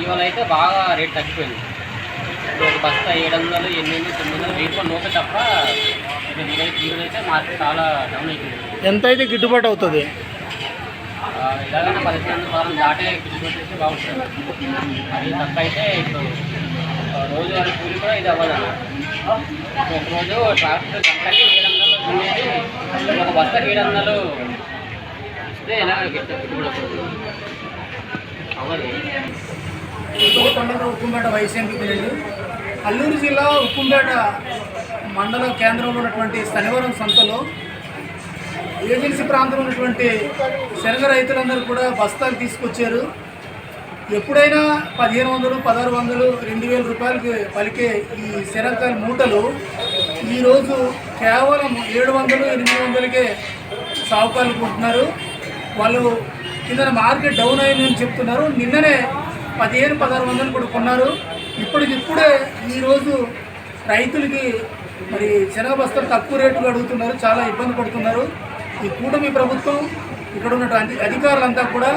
ఇవాళ అయితే బాగా రేట్ తగ్గిపోయింది. ఇప్పుడు ఒక బస్తా 700, 800, 900, 1000 లోపే తప్ప ఈరోజైతే మార్కెట్ చాలా డౌన్ అయిపోయింది. ఎంత అయితే గిట్టుబాటు అవుతుంది? ఇలాగైనా 15,000 దాటే గిట్టుబాటు అయితే బాగుంటుంది. అది తక్కువ అయితే ఇప్పుడు రోజువారీ కూలి కూడా ఇది అవ్వదు. ఒకరోజు ట్రాక్టర్ గంటకి 700 ఉండేది, ఒక బస్తాకి 700 ఇస్తే ఎలా గిట్టుబాటు అవుతుంది? అవ్వదు. ఉక్కుంపేట వైస్ ఎంపీలండి. అల్లూరు జిల్లా ఉక్కుంపేట మండల కేంద్రంలో ఉన్నటువంటి శనివారం సంతలో ఏజెన్సీ ప్రాంతంలో ఉన్నటువంటి శనగ రైతులందరూ కూడా బస్తాలు తీసుకొచ్చారు. ఎప్పుడైనా 1500, 1600, 2000 రూపాయలకి పలికే ఈ శనగకాయల మూటలు ఈరోజు కేవలం 700, 800కే సాగుకారులు కొంటున్నారు. వాళ్ళు కింద మార్కెట్ డౌన్ అయిందని చెప్తున్నారు. నిన్ననే 1500, 1600 కూడా కొన్నారు. ఇప్పటికిప్పుడే ఈరోజు రైతులకి మరి శనగ బస్తాలు తక్కువ రేటుగా అడుగుతున్నారు, చాలా ఇబ్బంది పడుతున్నారు. ఈ కూటమి ప్రభుత్వం ఇక్కడ ఉన్నటువంటి అధికారులంతా కూడా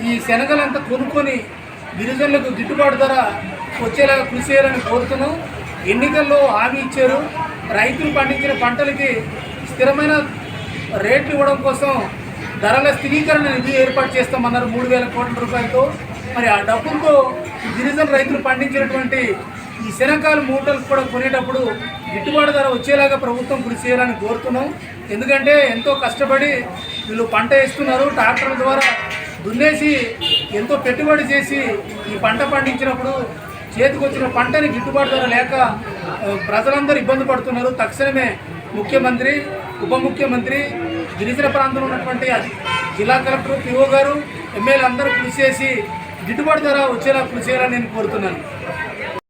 ఈ శనగలంతా కొనుక్కొని గిరిజనులకు గిట్టుబాటు ధర వచ్చేలాగా కృషి చేయాలని కోరుతున్నాం. ఎన్నికల్లో హామీ ఇచ్చారు, రైతులు పండించిన పంటలకి స్థిరమైన రేట్లు ఇవ్వడం కోసం ధరల స్థిరీకరణ నిధి ఏర్పాటు చేస్తామన్నారు 3000 కోట్ల రూపాయలతో. మరి ఆ డబ్బులతో గిరిజన రైతులు పండించినటువంటి ఈ శనగకాయల మూటలు కూడా కొనేటప్పుడు గిట్టుబాటు ధర వచ్చేలాగా ప్రభుత్వం కృషి చేయాలని కోరుతున్నాం. ఎందుకంటే ఎంతో కష్టపడి వీళ్ళు పంట వేస్తున్నారు, ట్రాక్టర్ల ద్వారా దున్నేసి ఎంతో పెట్టుబడి చేసి ఈ పంట పండించినప్పుడు చేతికి వచ్చిన పంటని గిట్టుబాటు ధర లేక ప్రజలందరూ ఇబ్బంది పడుతున్నారు. తక్షణమే ముఖ్యమంత్రి, ఉప ముఖ్యమంత్రి, గిరిజన ప్రాంతంలో ఉన్నటువంటి జిల్లా కలెక్టర్, పిఓ గారు, ఎమ్మెల్యే అందరూ కృషి చేసి గిట్టుబాటు ధర వచ్చేలా కృషి చేయాలని నేను కోరుతున్నాను.